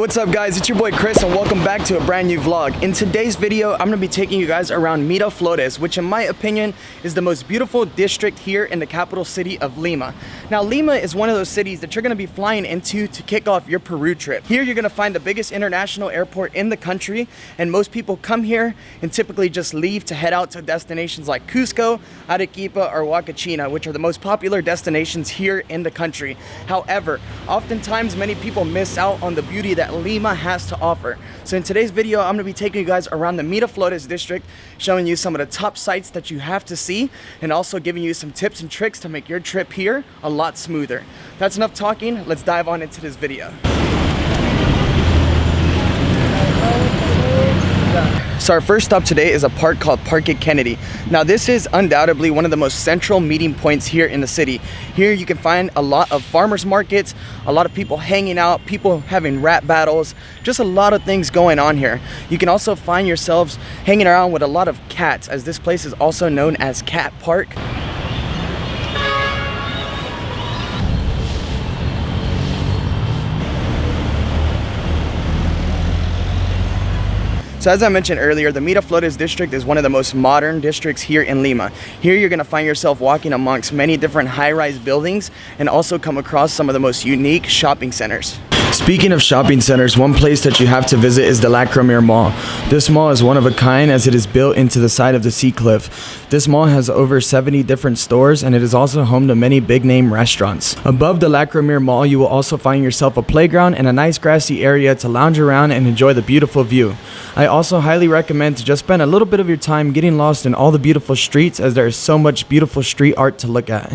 What's up guys, it's your boy Chris and welcome back to a brand new vlog. In today's video, I'm going to be taking you guys around Miraflores, which in my opinion is the most beautiful district here in the capital city of Lima. Now Lima is one of those cities that you're going to be flying into to kick off your Peru trip. Here you're going to find the biggest international airport in the country, and most people come here and typically just leave to head out to destinations like Cusco, Arequipa, or Huacachina, which are the most popular destinations here in the country. However, oftentimes many people miss out on the beauty that Lima has to offer. So in today's video, I'm going to be taking you guys around the Miraflores district, showing you some of the top sites that you have to see, and also giving you some tips and tricks to make your trip here a lot smoother. That's enough talking, let's dive on into this video. So our first stop today is a park called Parque Kennedy. Now this is undoubtedly one of the most central meeting points here in the city. Here you can find a lot of farmers markets, a lot of people hanging out, people having rap battles, just a lot of things going on here. You can also find yourselves hanging around with a lot of cats, as this place is also known as Cat Park. So as I mentioned earlier, the Miraflores district is one of the most modern districts here in Lima. Here you're going to find yourself walking amongst many different high-rise buildings and also come across some of the most unique shopping centers. Speaking of shopping centers, one place that you have to visit is the Lima Mall. This mall is one of a kind as it is built into the side of the sea cliff. This mall has over 70 different stores, and it is also home to many big name restaurants. Above the Lima Mall, you will also find yourself a playground and a nice grassy area to lounge around and enjoy the beautiful view. I also highly recommend to just spend a little bit of your time getting lost in all the beautiful streets, as there is so much beautiful street art to look at.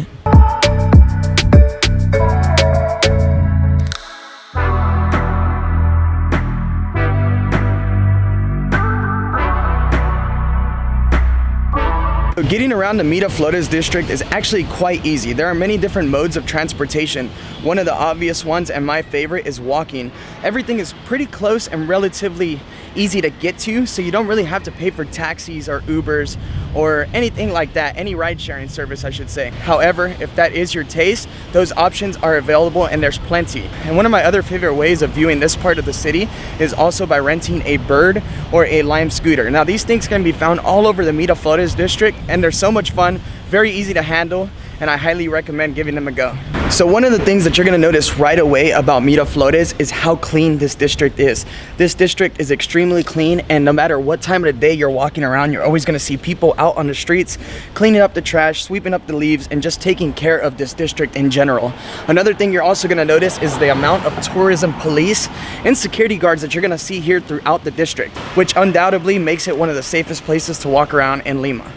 Getting around the Miraflores district is actually quite easy. There are many different modes of transportation. One of the obvious ones, and my favorite, is walking. Everything is pretty close and relatively easy to get to, so you don't really have to pay for taxis or Ubers or anything like that, any ride-sharing service I should say. However, if that is your taste, those options are available and there's plenty. And one of my other favorite ways of viewing this part of the city is also by renting a bird or a lime scooter. Now these things can be found all over the Miraflores district, and they're so much fun, very easy to handle, and I highly recommend giving them a go. So one of the things that you're going to notice right away about Miraflores is how clean this district is. This district is extremely clean, and no matter what time of the day you're walking around, you're always going to see people out on the streets cleaning up the trash, sweeping up the leaves, and just taking care of this district in general. Another thing you're also going to notice is the amount of tourism police and security guards that you're going to see here throughout the district, which undoubtedly makes it one of the safest places to walk around in Lima.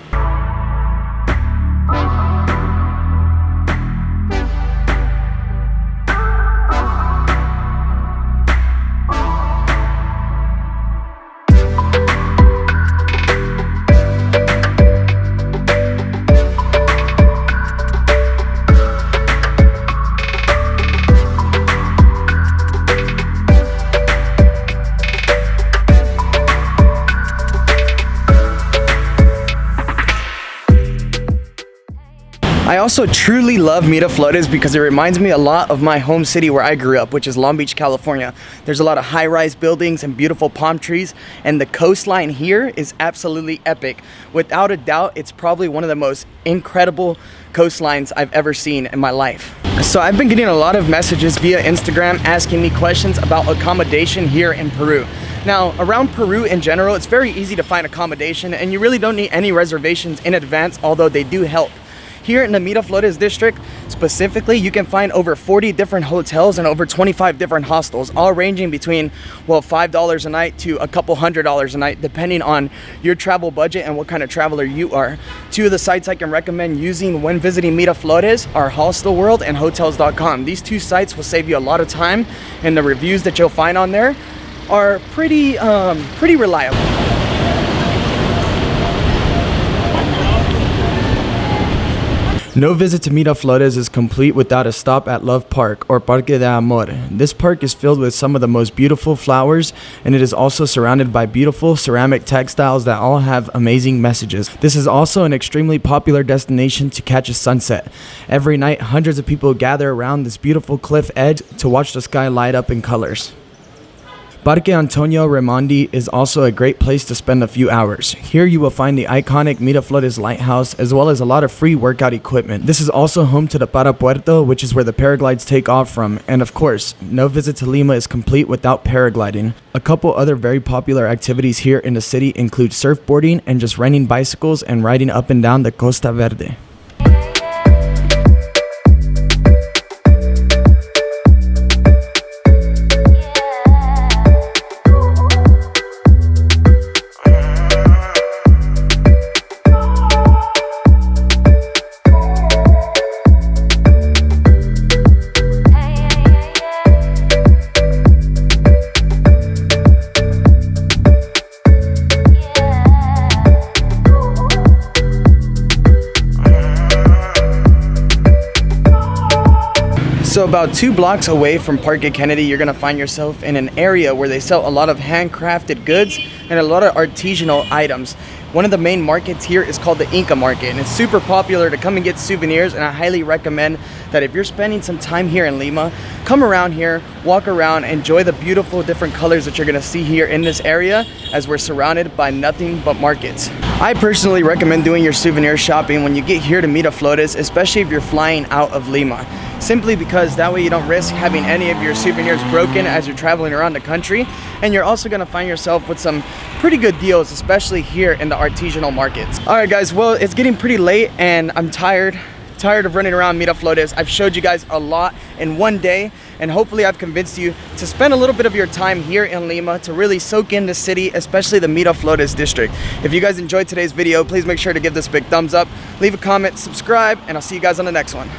I also truly love Miraflores because it reminds me a lot of my home city where I grew up, which is Long Beach, California. There's a lot of high-rise buildings and beautiful palm trees, and the coastline here is absolutely epic. Without a doubt, it's probably one of the most incredible coastlines I've ever seen in my life. So I've been getting a lot of messages via Instagram asking me questions about accommodation here in Peru. Now, around Peru in general, it's very easy to find accommodation, and you really don't need any reservations in advance, although they do help. Here in the Miraflores district, specifically, you can find over 40 different hotels and over 25 different hostels, all ranging between, well, $5 a night to a couple $100 a night, depending on your travel budget and what kind of traveler you are. Two of the sites I can recommend using when visiting Miraflores are Hostel World and Hotels.com. These two sites will save you a lot of time, and the reviews that you'll find on there are pretty reliable. No visit to Miraflores is complete without a stop at Love Park, or Parque de Amor. This park is filled with some of the most beautiful flowers, and it is also surrounded by beautiful ceramic textiles that all have amazing messages. This is also an extremely popular destination to catch a sunset. Every night, hundreds of people gather around this beautiful cliff edge to watch the sky light up in colors. Parque Antonio Raimondi is also a great place to spend a few hours. Here you will find the iconic Miraflores lighthouse as well as a lot of free workout equipment. This is also home to the Parapuerto, which is where the paraglides take off from, and of course, no visit to Lima is complete without paragliding. A couple other very popular activities here in the city include surfboarding and just renting bicycles and riding up and down the Costa Verde. So about 2 blocks away from Parque Kennedy, you're gonna find yourself in an area where they sell a lot of handcrafted goods and a lot of artisanal items. One of the main markets here is called the Inca Market, and it's super popular to come and get souvenirs, and I highly recommend that if you're spending some time here in Lima, come around here, walk around, enjoy the beautiful different colors that you're gonna see here in this area as we're surrounded by nothing but markets. I personally recommend doing your souvenir shopping when you get here to Miraflores, especially if you're flying out of Lima. Simply because that way you don't risk having any of your souvenirs broken as you're traveling around the country, and you're also gonna find yourself with some pretty good deals, especially here in the artisanal markets. All right guys, well, it's getting pretty late and I'm tired of running around Miraflores. I've showed you guys a lot in one day, and hopefully I've convinced you to spend a little bit of your time here in Lima to really soak in the city, especially the Miraflores district. If you guys enjoyed today's video, please make sure to give this a big thumbs up, leave a comment, subscribe, and I'll see you guys on the next one.